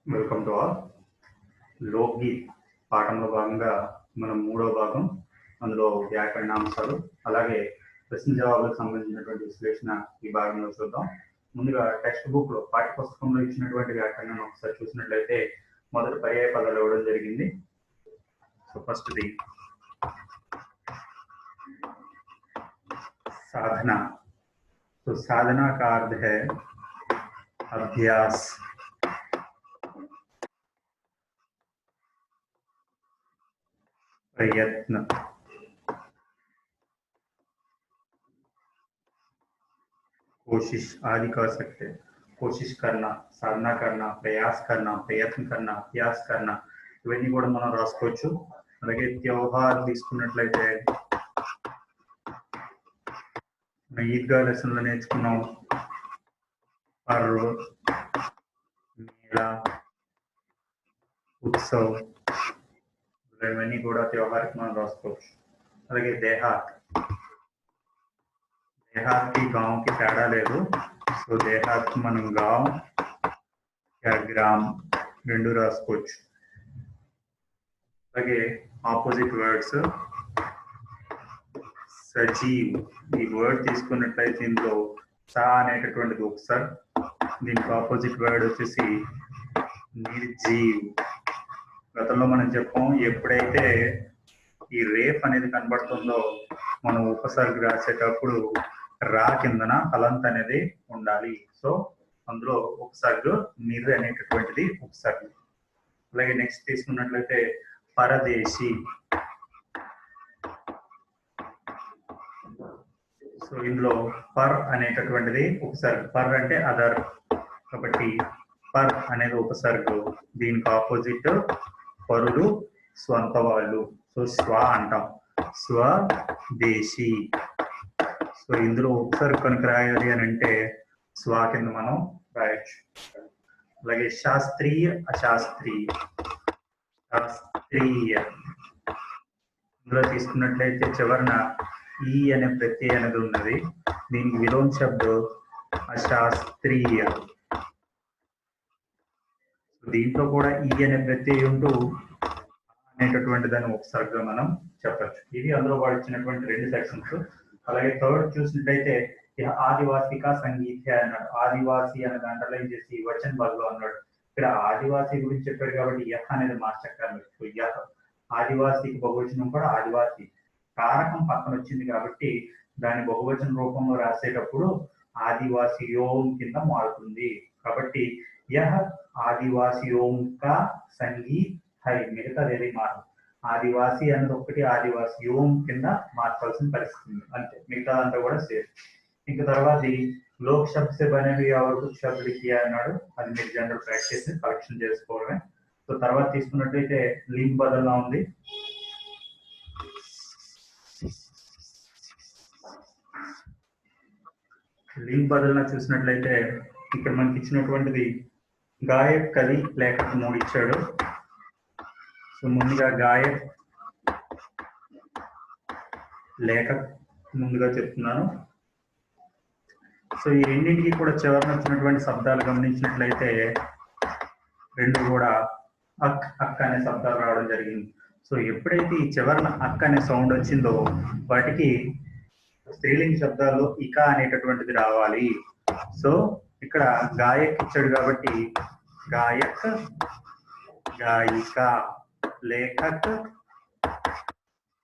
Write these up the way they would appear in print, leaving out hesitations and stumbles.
Welcome to all. లోక్గీత్ పాఠంలో భాగంగా మనం మూడో భాగం, అందులో వ్యాకరణాంశాలు అలాగే ప్రశ్న జవాబులకు సంబంధించినటువంటి విశ్లేషణ ఈ భాగంలో చూద్దాం. ముందుగా టెక్స్ట్ బుక్ లో పాఠ్యపుస్తకంలో ఇచ్చినటువంటి వ్యాకరణాన్ని ఒకసారి చూసినట్లయితే మొదటి పర్యాయ పదాలు ఇవ్వడం జరిగింది. సో ఫస్ట్ ది साधना। तो साधना का अर्थ है अभ्यास, प्रयत्न, कोशिश आदि कर सकते हैं। कोशिश करना, साधना करना, प्रयास करना, प्रयत्न करना, अभ्यास करना ఇవన్నీ కూడా మనం రాసుకోవచ్చు. అలాగే త్యోహార్ తీసుకున్నట్లయితే ఈద్గా లెసన్ లో నేర్చుకున్నాం పర్వ్, మేళా, ఉత్సవ్ ఇవన్నీ కూడా త్యోహార్కి మనం రాసుకోవచ్చు. అలాగే దేహాత్, దేహాత్కి గాంవ్కి తేడా లేదు. సో దేహాత్కి మనం గాంవ్ యా గ్రామ్ రెండు రాసుకోవచ్చు. అలాగే ఆపోజిట్ వర్డ్స్ సజీవ్, ఈ వర్డ్ తీసుకున్నట్లయితే ఇందులో సా అనేటటువంటిది ఒకసారి, దీనికి ఆపోజిట్ వర్డ్ వచ్చేసి నిర్జీవ్. గతంలో మనం చెప్పాం, ఎప్పుడైతే ఈ రేఫ్ అనేది కనబడుతుందో మనం ఉపసర్గ రాసేటప్పుడు రా కిందన హలంత్ అనేది ఉండాలి. సో అందులో ఉపసర్గ నిర్ అనేటటువంటిది ఉపసర్గ. అలాగే నెక్స్ట్ తీసుకున్నట్లయితే పరదేశీ. సో ఇందులో పర్ అనేటటువంటిది ఉపసర్గ, పర్ అంటే అదర్ కాబట్టి పర్ అనేది ఉపసర్గ, దీనికి ఆపోజిట్ పరులు స్వంత వాళ్ళు. సో స్వ అంటాం, స్వదేశీ. సో ఇందులో ఉపసర్గ కనుక రాయాలి అని అంటే స్వ కింద మనం రాయొచ్చు. అలాగే శాస్త్రీయ, అశాస్త్రీయ. శాస్త్రీయ ఇందులో తీసుకున్నట్లయితే చివరన ఈ అనే ప్రత్యయ అనేది ఉన్నది, దీనికి విలోమ శబ్దం అశాస్త్రీయ. దీంట్లో కూడా ఈ అనే ప్రత్యయం ఉంటూ అనేటటువంటి దాన్ని ఉపసర్గ మనం చెప్పచ్చు. ఇది అందులో వాడు ఇచ్చినటువంటి రెండు సెక్షన్స్. అలాగే థర్డ్ చూసినట్లయితే ఆదివాసిక సంగీత అన్నాడు. ఆదివాసి అనే దాంట్లో ఏం చేసి వచన్ బదులు అన్నాడు. ఇక్కడ ఆదివాసి గురించి చెప్పాడు కాబట్టి యహ్ అనేది మార్చక్కర్లేదు. యహ్ ఆదివాసికి బహువచనం కూడా ఆదివాసి, కారకం పక్కన వచ్చింది కాబట్టి దాని బహువచన రూపంలో రాసేటప్పుడు ఆదివాసియోం కింద మారుతుంది. కాబట్టి యహ్ ఆదివాసియోం కా సంగీత్ హై, మిగతా ఏది మారదు. ఆదివాసి అన్నది ఒకటి ఆదివాసియోం కింద మార్చాల్సిన పరిస్థితి ఉంది, అంతే. మిగతా అంతా కూడా సేఫ్. ఇంకా తర్వాత లోక్ శబ్ద సే బనేవి और कुछ शब्द लिखिए అన్నాడు. అది మీరు జనరల్ ప్రాక్టీస్ కలెక్షన్ చేసుకోవడమే. సో తర్వాత తీసుకున్నట్లయితే లింక్ బదల్లా ఉంది. లింక్ బదులుగా చూసినట్లయితే ఇక్కడ మనకి ఇచ్చినటువంటిది గాయక్, కవి, లేఖక్ మూడు ఇచ్చాడు. సో ముందుగా గాయక్, లేఖక్ ముందుగా చెప్తున్నాను. సో ఈ రెండింటికి కూడా చివరన వచ్చినటువంటి శబ్దాలు గమనించినట్లయితే రెండు కూడా అక్ అక్ అనే శబ్దాలు రావడం జరిగింది. సో ఎప్పుడైతే ఈ చివరన అక్ అనే సౌండ్ వచ్చిందో వాటికి స్త్రీలింగ శబ్దాల్లో ఇక అనేటటువంటిది రావాలి. సో ఇక్కడ గాయక్ ఇచ్చాడు కాబట్టి గాయక్, గాయిక, లేఖక్,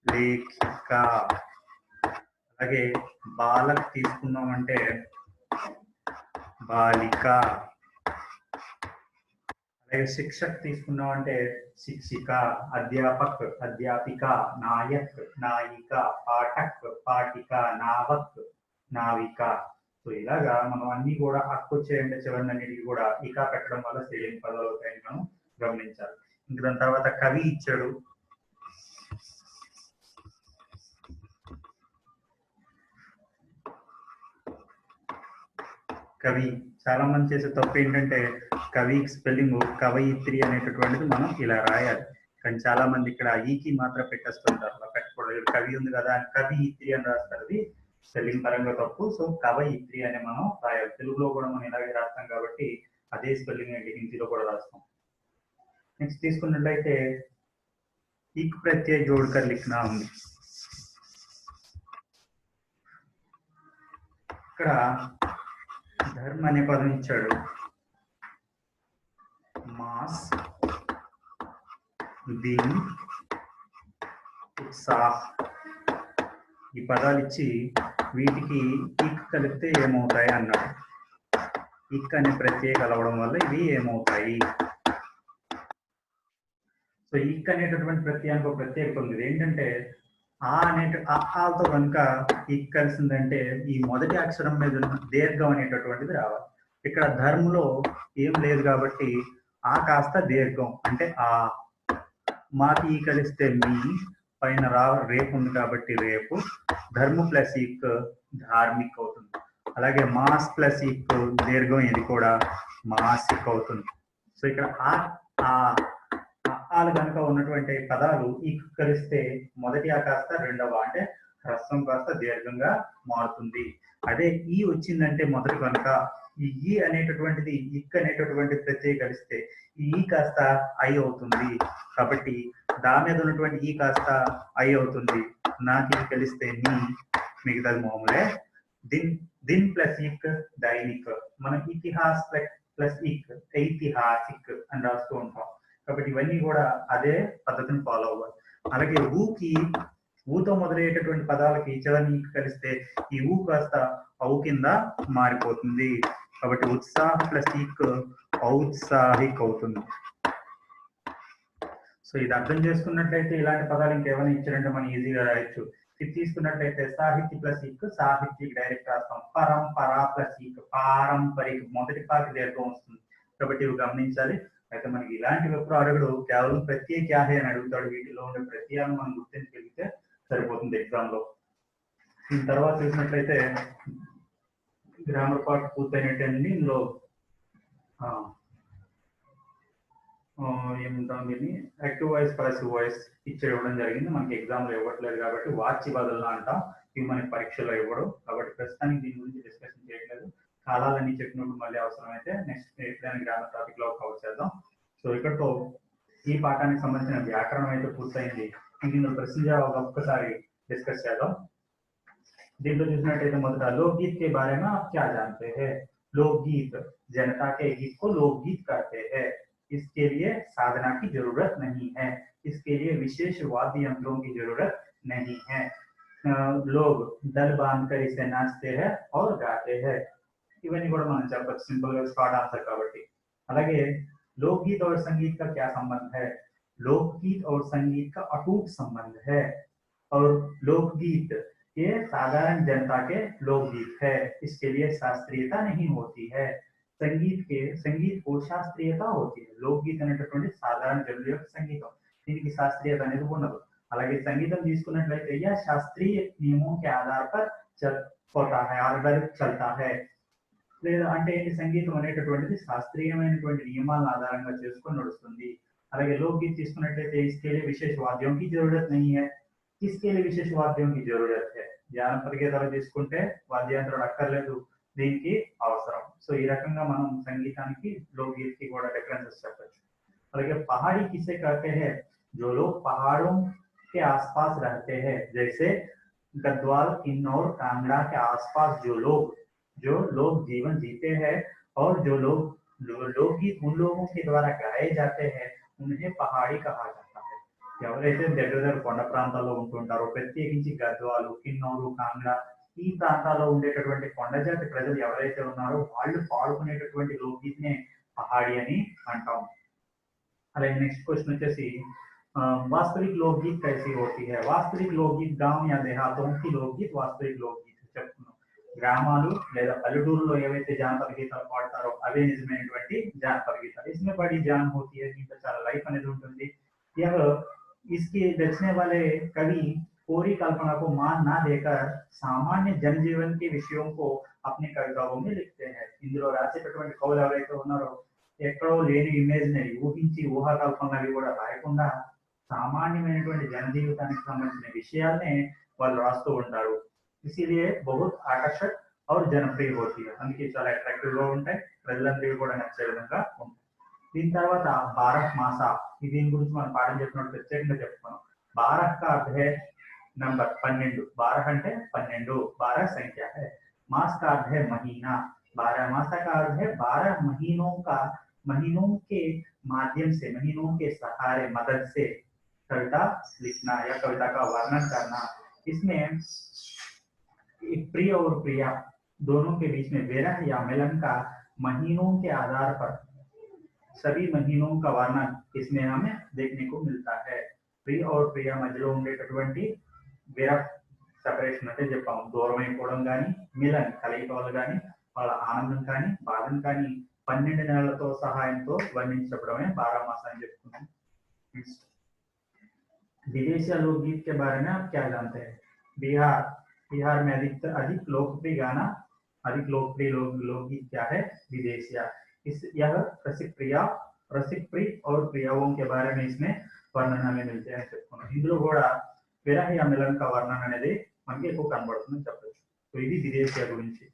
లేఖిక. అలాగే బాలక్ తీసుకున్నామంటే బాలిక. అలాగే శిక్షక్ తీసుకున్నామంటే శిక్షిక, అధ్యాపక్, అధ్యాపిక, నాయక్, నాయిక, పాఠక్, పాఠిక, నావక్, నావిక. సో ఇలాగా మనం అన్ని కూడా అక్కొచ్చేయంటే చివరినన్నిటికి కూడా ఇక పెట్టడం వల్ల స్త్రీలింగ పదాలు అవుతాయని మనం గమనించాలి. ఇంక దాని తర్వాత కవి ఇచ్చాడు. కవి, చాలా మంది చేసే తప్పు ఏంటంటే కవి స్పెల్లింగ్ కవయిత్రి అనేటటువంటిది మనం ఇలా రాయాలి, కానీ చాలా మంది ఇక్కడ ఈకి మాత్రం పెట్టేస్తుంటారు. అలా పెట్టకూడదు. కవి ఉంది కదా అని కవియిత్రి అని రాస్తారు, అది స్పెల్లింగ్ పరంగా తప్పు. సో కవయిత్రి అని మనం రాయాలి. తెలుగులో కూడా మనం ఇలాగే రాస్తాం కాబట్టి అదే స్పెల్లింగ్ హిందీలో కూడా రాస్తాం. నెక్స్ట్ తీసుకున్నట్లయితే ఇక్ ప్రత్యయ జోడ్కర్ లిఖనా ఉంది. ఇక్కడ ధర్మ అనే పదం ఇచ్చాడు, మాస్, దిన్, ఉత్సాహ్ ఈ పదాలు ఇచ్చి వీటికి ఇక్ కలిపితే ఏమవుతాయి అన్నాడు. ఇక్ అనే ప్రత్యయ కలవడం వల్ల ఇవి ఏమవుతాయి. సో ఇక్ అనేటటువంటి ప్రత్యయానికి ఒక ప్రత్యేకత ఉంది. ఏంటంటే ఆతో కనుక ఇక్ కలిసిందంటే ఈ మొదటి అక్షరం మీద దీర్ఘం అనేటటువంటిది రావాలి. ఇక్కడ ధర్మలో ఏం లేదు కాబట్టి ఆ కాస్త దీర్ఘం అంటే ఆ. మాకి ఈ కలిస్తే మీ, పైన రేపు ఉంది కాబట్టి రేపు, ధర్మ ప్లస్ ఇక్ ధార్మిక్ అవుతుంది. అలాగే మాస్ ప్లస్ ఇక్ దీర్ఘం ఇది కూడా మాసిక్ అవుతుంది. సో ఇక్కడ ఆలు కనుక ఉన్నటువంటి పదాలు ఇక్ కలిస్తే మొదటి ఆ కాస్త రెండవ అంటే హ్రస్వం కాస్త దీర్ఘంగా మారుతుంది. అదే ఈ వచ్చిందంటే మొదటి కనుక ఈ అనేటటువంటిది ఇక్ అనేటటువంటి ప్రత్యయ కలిస్తే ఈ కాస్త ఐ అవుతుంది. కాబట్టి దాని మీద ఉన్నటువంటి ఈ కాస్త ఐ అవుతుంది. నాకు ఇది కలిస్తే నీ, మిగతాది మామూలే. దిన్ ప్లస్ ఇక్ దైనిక్. మనం ఇతిహాస్ ప్లస్ ఇక్ ఐతిహాసిక్ అని రాస్తూ ఉంటాం. కాబట్టి ఇవన్నీ కూడా అదే పద్ధతిని ఫాలో అవ్వాలి. అలాగే ఊతో మొదలయ్యేటటువంటి పదాలకి చివరిని కలిస్తే ఈ ఊ కాస్త ఔ కింద మారిపోతుంది. కాబట్టి ఉత్సాహ ప్లస్ ఇక్ ఔత్సాహిక్ అవుతుంది. సో ఇది అర్థం చేసుకున్నట్లయితే ఇలాంటి పదాలు ఇంకేమైనా ఇచ్చారంటే మనం ఈజీగా రాయొచ్చు. ఇది తీసుకున్నట్లయితే సాహిత్య ప్లస్ ఇక్ సాహిత్య డైరెక్ట్ రాస్తాం. పరంపరా ప్లస్ ఇక్ పారంపరిక, మొదటి పాకి దీర్ఘం వస్తుంది. కాబట్టి ఇవి గమనించాలి. అయితే మనకి ఇలాంటివి ఎప్పుడు అడగడు, కేవలం ప్రత్యయ క్యా హై అని అడుగుతాడు. వీటిలో ఉండే ప్రత్యయాలను మనం గుర్తించగలిగితే సరిపోతుంది ఎగ్జామ్ లో. దీని తర్వాత చూసినట్లయితే గ్రామర్ పార్ట్ పూర్తయినట్టండి. ఇందులో ఏముంటాం, దీన్ని యాక్టివ్ వాయిస్ పాసివ్ వాయిస్ ఇవ్వడం జరిగింది. మనకి ఎగ్జామ్ లో ఇవ్వట్లేదు కాబట్టి వాచి బదులు అంటాం. ఇవి మనకి పరీక్షలో ఇవ్వడం కాబట్టి ప్రస్తుతానికి దీని గురించి డిస్కషన్ చేయట్లేదు. కాలాలన్నీ చెప్పినప్పుడు మళ్ళీ అవసరమైతే నెక్స్ట్ ఎప్పుడైనా గ్రామర్ టాపిక్ లో కవర్ చేద్దాం. సో ఇక్కడతో ఈ పాఠానికి సంబంధించిన వ్యాకరణం అయితే పూర్తయింది. ఇందులో ప్రశ్న జవాబు ఒక్కసారి డిస్కస్ చేద్దాం. దీంట్లో చూసినట్టయితే మొదట లోकगीत के बारे में आप क्या जानते हैं? लोकगीत जनता के गीत को लोकगीत कहते हैं. इसके लिए साधना की जरूरत नहीं है. इसके लिए विशेष वाद्य यंत्रों की जरूरत नहीं है. लोग दल बांधकर इसे नाचते हैं और गाते हैं. इवన్నీ కూడా మనం చెప్పొచ్చు సింపుల్ గా షార్ట్ ఆన్సర్ కాబట్టి. అలాగే लोकगीत और संगीत का क्या संबंध है? लोकगीत और संगीत का अटूट संबंध है. और लोकगीत ये साधारण जनता के लोकगीत है. इसके लिए शास्त्रीयता नहीं होती है. संगीत को शास्त्रीयता होती है. लोकगीत అనేటటువంటి సాధారణ జనుల యొక్క సంగీతం, దీనికి శాస్త్రీయత అనేది ఉండదు. అలాగే సంగీతం తీసుకున్నట్లయితే यह शास्त्रीय नियमों के आधार पर होता है, आधारित चलता है. లేదా అంటే సంగీతం అనేటటువంటిది శాస్త్రీయమైనటువంటి నియమాల ఆధారంగా చేసుకొని నడుస్తుంది. అలాగే लोकगीत తీసుకున్నట్లయితే इसके लिए विशेष वाद्यों की जरूरत नहीं है. इसके लिए विशेष वाद्यों की जरूरत है. జానపద గీతాలు తీసుకుంటే వాద్యాంత్రాలు అక్కర్లేదు, దీనికి అవసరం. సో ఈ రకంగా మనం సంగీతానికి लोकगीत की కూడా డిఫరెన్సెస్ చెప్పొచ్చు. అలాగే पहाड़ी किसे कहते हैं? जो लोग पहाड़ों के आसपास रहते हैं, जैसे गढ़वाल, किन्नौर, कांगड़ा के आसपास जो लोग जीवन जीते हैं और जो लोकगीत उन लोगों के द्वारा गाए जाते हैं उन्हें पहाड़ी कहा जाता है. ఎవరైతే దగ్గర కొండ ప్రాంతాల్లో ఉంటుంటారో, ప్రత్యేకించి గద్వాలు, కిన్నౌరు, కాంగ్రా ఈ ప్రాంతాల్లో ఉండేటటువంటి కొండ జాతి ప్రజలు ఎవరైతే ఉన్నారో వాళ్ళు పాడుకునేటటువంటి లోకగీత్ నే పహాడి అని అంటాం. అలాగే నెక్స్ట్ క్వశ్చన్ వచ్చేసి वास्तविक लोकगीत कैसी होती है? वास्तविक लोकगीत गांव या देहातों की लोकगीत वास्तविक लोकगीत చెప్తున్నాం. గ్రామాలు లేదా పల్లెటూరులో ఏవైతే జానపద గీతాలు పాడతారో అవే నిజమైనటువంటి జానపద గీతాలు. इसमें बड़ी जान होती है, దీంట్లో చాలా లైఫ్ అనేది ఉంటుంది. यह इसके रचने वाले कवि पूरी कल्पना को मान ना देकर सामान्य जनजीवन के विषयों को अपनी कविताओं में लिखते हैं. ఇందులో రాసేటటువంటి కవులు ఎవరైతే ఉన్నారో ఎక్కడో లేని ఇమేజినరీ ఊహించి ఊహాకల్పనలు కూడా రాయకుండా సామాన్యమైనటువంటి జనజీవితానికి సంబంధించిన విషయాలనే వాళ్ళు రాస్తూ ఉంటారు. इसीलिए बहुत आकर्षक और जनप्रिय होती है. అందుకే చాలా అట్రాక్టివ్ గా ఉంటాయి, ప్రజలందరికీ కూడా నచ్చే విధంగా ఉంటాయి. దీని తర్వాత బారహ్ మాస, దీని గురించి మనం పాఠం చెప్పినప్పుడు ప్రత్యేకంగా చెప్పుకున్నాం. బారహ్ का अर्थ है नंबर 12, 12 అంటే 12, 12 संख्या है. मास का अर्थ है महीना, 12 मास का अर्थ है 12 महीनों का, महीनों के माध्यम से, महीनों के सहारे मदद से कविता लिखना या कविता का वर्णन करना. इसमें एक प्रिय और प्रिया दोनों के बीच में विरह या मिलन का महीनों के आधार पर सभी महीनों का वर्णन इसमें हमें देखने को मिलता है. ప్రియ और ప్రియ మధ్యలో ఉండేటటువంటి విరహ సెపరేషన్ అంటే చెప్పాము, దూరం అయిపోవడం కానీ, మిలన్ కలయిక వల్ల కానీ, వాళ్ళ ఆనందం కానీ బాధను కానీ 12 నెలలతో సహాయంతో వర్ణించడమే 12 मास అని చెప్పుకున్నాం. विदेशी लोकगीत के बारे में आप क्या जानते हैं? बिहार, बिहार में अधिक लोकप्रिय गाना, अधिक लोकप्रिय लोकगीत क्या है? विदेशिया. यह रसिक प्रिय और प्रियाओं के बारे में इसमें वर्णन हमें मिलते हैं. ఇందులో కూడా విరహ या मिलन का वर्णन అనేది మనకి ఎక్కువ కనబడుతుందని చెప్పొచ్చు. సో ఇది విదేశీయ గురించి.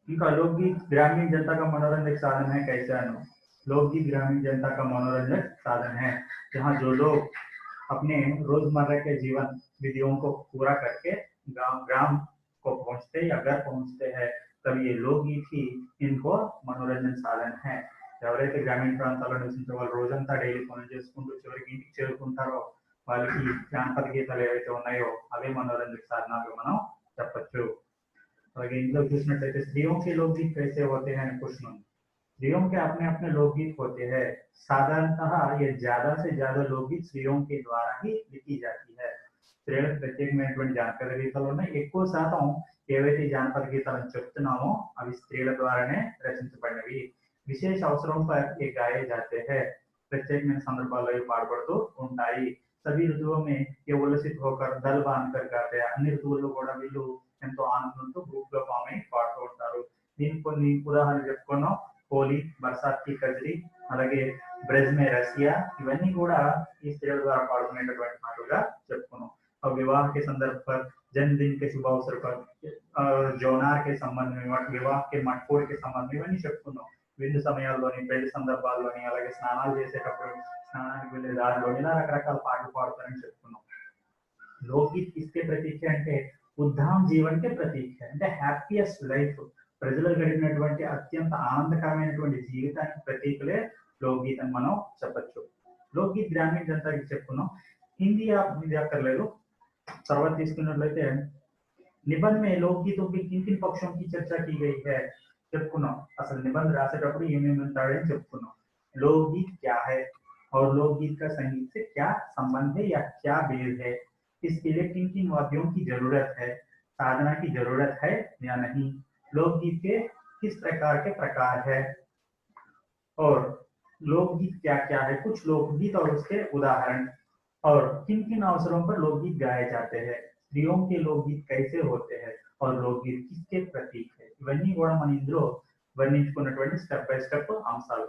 इनका लोकगीत ग्रामीण जनता का मनोरंजक साधन है. कैसे अनु? लोकगीत ग्रामीण जनता का मनोरंजक साधन है, जहाँ जो लोग अपने रोजमर्रा के जीवन विधियों को पूरा करके ग्राम को पहुंचते या घर पहुंचते हैं, तब ये लोकगीत ही इनको मनोरंजन साधन है. ఎవరైతే గ్రామీణ ప్రాంతాల్లో నివసించే వాళ్ళు రోజంతా డైలీ పనులు చేసుకుంటూ చివరికి ఇంటికి చేరుకుంటారో వాళ్ళకి జానపద గీతాలు ఏవైతే ఉన్నాయో అవే మనోరంజక సాధనాలుగా మనం చెప్పచ్చు. అలాగే ఇందులో చూసినట్లయితే स्त्रियों के लोकगीत कैसे होते हैं क्वेश्चन ఉంది. स्त्रियों के अपने अपने लोकगीत होते हैं. साधारणतः ये ज्यादा से ज्यादा लोकगीत स्त्रियों के द्वारा ही लिखी जाती है. స్త్రీలకు ప్రత్యేకమైనటువంటి జానపద గీతాలు ఉన్నాయి. ఎక్కువ శాతం ఏవైతే జానపద గీతాలను చెప్తున్నామో అవి స్త్రీల ద్వారానే రచించబడినవి. विशेष अवसरों पर ये गाए जाते हैं. ప్రత్యేకమైన సందర్భాల్లో ఇవి పాడబడుతూ ఉంటాయి. सभी ऋतुओं में ये उल्लसित होकर दल बांधकर गाते हैं. అన్ని ఋతువుల్లో కూడా వీళ్ళు ఎంతో ఆనందంతో గ్రూప్ గా ఫామ్ అయి పాడుతూ ఉంటారు. దీనికి కొన్ని ఉదాహరణలు చెప్పుకున్నాం. హోలీ, బర్సాత్ కి కజరీ, అలాగే బ్రజ్ మే రసియా, ఇవన్నీ కూడా ఈ స్త్రీల ద్వారా పాడుకునేటటువంటి పాటలుగా చెప్పుకున్నాం. और विवाह के संदर्भ पर, जन्मदिन के शुभ अवसर पर, जौनार के संबंध में, विवाह के मटकोड़ के संबंध में ఇవన్నీ చెప్పుకున్నాం. విందు సమయాల్లోని, పెళ్లి సందర్భాల్లోని, అలాగే స్నానాలు చేసేటప్పుడు, స్నానానికి వెళ్ళే దారిలోని ఇలా రకరకాల పాటలు పాడుతారని చెప్పుకున్నాం. लोकगीत किसके प्रतीक है అంటే ఉద్దామ జీవన్ కే ప్రతీక है. అంటే హ్యాపీయెస్ట్ లైఫ్, ప్రజలు గడిపినటువంటి అత్యంత ఆనందకరమైనటువంటి జీవితానికి ప్రతీకలే లోకగీత్ అని మనం చెప్పొచ్చు. లోకగీత్ గ్రామీణ జనతాకి చెప్పుకున్నాం. హిందీ ఇది అక్కర్లేదు. తర్వాత తీసుకున్నట్లయితే निबंध में लोकगीतों के किन किन पक्षों की चर्चा की गई है చెప్పుకున్నాం. అసలు నిబంధ రాసేటప్పుడు ఏమేమి ఉంటాడని చెప్పుకున్నాం. लोकगीत क्या है और लोकगीत का संगीत से क्या संबंध है या क्या भेद है, इसके लिए किन किन वाद्यों की जरूरत है, साधना की जरूरत है या नहीं, लोकगीत के किस प्रकार के प्रकार है और लोकगीत क्या क्या है, कुछ लोकगीत और उसके उदाहरण, और किन किन अवसरों पर लोकगीत गाए जाते हैं, स्त्रियों के लोकगीत कैसे होते हैं और लोकगीत किसके प्रतीक है. ఇవన్నీ కూడా మన ఇందులో వర్ణించుకున్నటువంటి స్టెప్ బై స్టెప్ అంశాలు.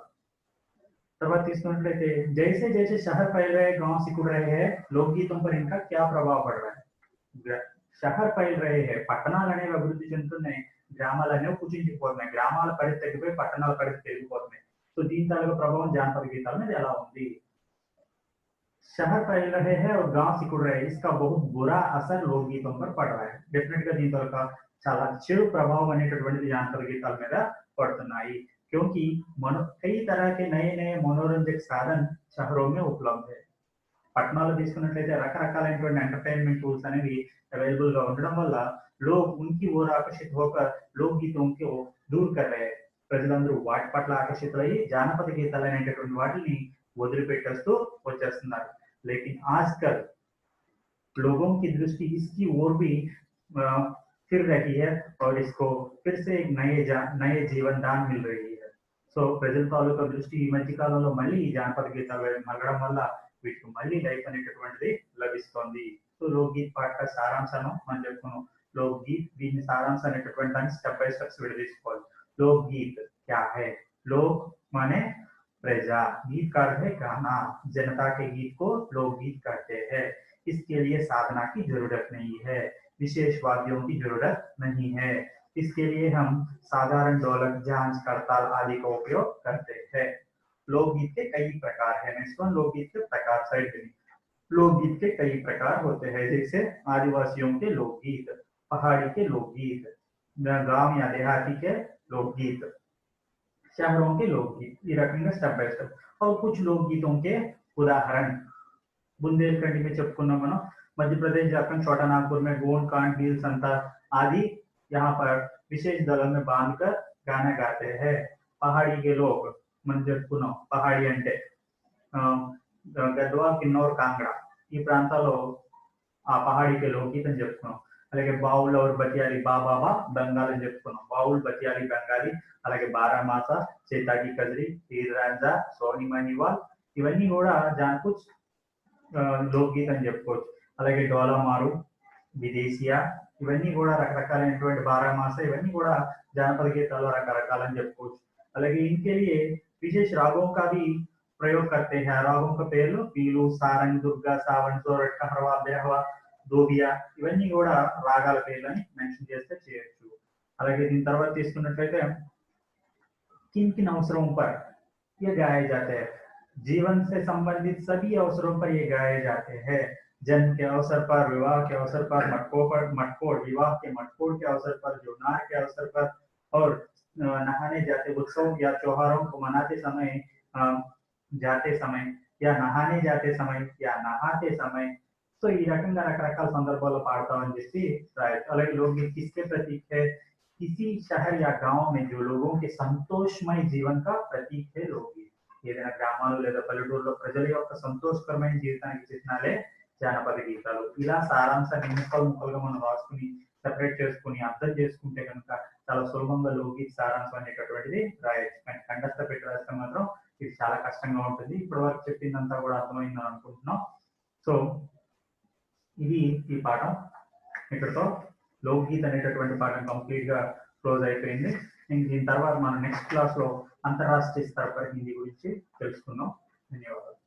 తర్వాత తీసుకున్నట్లయితే जैसे जैसे शहर फैल रहे हैं, गांव सिकुड़ रहे हैं, लोकगीतों पर इनका क्या प्रभाव पड़ रहा है. शहर फैल रहे हैं, పట్టణాలు అనేవి అభివృద్ధి చెందుతున్నాయి, గ్రామాలు అనేవి కుచించిపోతున్నాయి, గ్రామాల పరిధి తగ్గిపోయి పట్టణాల పరిధి పెరిగిపోతున్నాయి. సో దీని తాలూకా ప్రభావం జానపద గీతాల మీద ఎలా ఉంది. शहर फैल रहे हैं और गांव सिकुड़ रहे हैं, इसका बहुत बुरा असर लोकगीतों पर पड़ रहा है. डेफिनेट గా దీని తాలూకా చాలా చెడు ప్రభావం అనేటటువంటిది జానపద గీతాల మీద పడుతున్నాయి. क्योंकि कई तरह के नए नए मनोरंजक साधन शहरों में उपलब्ध है. పట్టణాల్లో తీసుకున్నట్లయితే రకరకాలైనటువంటి ఎంటర్టైన్మెంట్ టూల్స్ అనేవి అవైలబుల్ గా ఉండడం వల్ల लोग उनकी ओर आकर्षित होकर लोकगीतों को दूर कर रहे हैं. ప్రజలందరూ వాటి పట్ల ఆకర్షితులయ్యి జానపద గీతాలు అనేటటువంటి వాటిని వదిలిపెట్టేస్తూ వచ్చేస్తున్నారు. लेकिन आजकल लोगों की दृष्टि इसकी ओर भी फिर रही है और इसको फिर से एक नए जीवन दान मिल रही है. సో ప్రజల తాలూకా దృష్టి ఈ మధ్య కాలంలో మళ్ళీ ఈ జానపద గీతాలు మలగడం వల్ల వీటికి మళ్ళీ లైఫ్ అనేటటువంటిది లభిస్తోంది. సో లోకగీత్ పాట సారాంశాన్ని మనం చెప్పుకున్నాం. లోకగీత్ దీని సారాంశం అనేటటువంటి దాన్ని స్టెప్ బై స్టెప్స్ విడదీసుకోవాలి. लोकगीत क्या है. लोक माने प्रजा, गीत का अर्थ है गाना, जनता के गीत को लोकगीत कहते हैं. इसके लिए साधना की जरूरत नहीं है, विशेष वाद्यों की जरूरत नहीं है. इसके लिए हम साधारण ढोलक, झांझ, करताल आदि का उपयोग करते हैं। लोकगीत के कई प्रकार है। नेक्स्ट वन, लोकगीत के प्रकार साइड में। लोकगीत के कई प्रकार होते हैं, जैसे आदिवासियों के लोकगीत, पहाड़ी के लोकगीत, गांव या देहाती के लोकगीत, शहरों के लोकगीत, ये रखेंगे स्टेप बाय स्टेप। और कुछ लोकगीतों के उदाहरण बुंदेलखंडी में చెప్పుకున్నాం మనం, मध्य प्रदेश झारखंड छोटा नागपुर में गोंड, कांड, भील, संताल आदि यहाँ पर विशेष दलों में बांधकर गाना गाते हैं। पहाड़ी के लोग మనం చెప్పుకున్నాం, పహాడి అంటే గద్వాల, కిన్నౌర్, కాంగ్రా ఈ ప్రాంతాల్లో ఆ పహాడీకి లోకగీతం అని చెప్పుకున్నాం. అలాగే బావుల్ और బతియాలి, బాబా బెంగాల్ అని చెప్పుకున్నాం. బావుల్, బతియాలి బెంగాలీ, అలాగే బారామాస, చేతాకి కజరి, తీర్ రాంజా, సోని మణివాల్ ఇవన్నీ కూడా జానపద్ లోకగీతం అని చెప్పుకోవచ్చు. అలాగే డోలామారు, విదేశియా ఇవన్నీ కూడా రకరకాలైనటువంటి బారామాస ఇవన్నీ కూడా జానపద గీతాల్లో రకరకాలని చెప్పుకోవచ్చు. అలాగే इनके लिए विशेष रागों का भी प्रयोग करते हैं. रागों का పేర్లు పీలు, సారంగ్, దుర్గా, సావన్, సోరట్, కహర్వా, బెహవా, దోబియా ఇవన్నీ కూడా రాగాల పేర్లని మెన్షన్ చేస్తే చేయొచ్చు. అలాగే దీని తర్వాత తీసుకున్నట్లయితే किन किन अवसरों पर ये गाए जाते हैं? जीवन से संबंधित सभी अवसरों पर ये गाए जाते हैं. जन्म के अवसर पर, विवाह के अवसर पर, मटकोड़ विवाह के मटकोड़ के अवसर पर, जोनार के अवसर पर और नहाने जाते उत्सव या त्योहारों को मनाते समय, जाते समय या नहाने जाते समय या नहाते समय, तो ఈ రకంగా రకరకాల సందర్భాల్లో పాడతామని చెప్పి రాయొచ్చు. అలాగే लोकगीत किसके प्रतीक है? किसी शहर या गांव में जो लोगों के संतोषमय जीवन का प्रतीक है लोकगीत. ఏదైనా గ్రామాలు లేదా పల్లెటూరులో ప్రజల యొక్క సంతోషకరమైన జీవితానికి చిహ్నాలే జానపద గీతాలు. ఇలా సారాంశాన్ని ముక్కలుగా మనం రాసుకుని సెపరేట్ చేసుకుని అర్థం చేసుకుంటే కనుక చాలా సులభంగా లోకగీత్ సారాంశం అనేటటువంటిది రాయొచ్చు. కానీ కంఠస్థ పెట్టి రాస్తే మాత్రం ఇది చాలా కష్టంగా ఉంటుంది. ఇప్పటి వరకు చెప్పిందంతా కూడా అర్థమైందని అనుకుంటున్నాం. సో ఇది ఈ పాఠం. ఇక్కడతో లోకగీత్ అనేటటువంటి పాఠం కంప్లీట్ గా క్లోజ్ అయిపోయింది. దీని తర్వాత మనం నెక్స్ట్ క్లాస్ లో అంతర్రాష్ట్రీయ స్థర హిందీ గురించి తెలుసుకుందాం. ధన్యవాదాలు.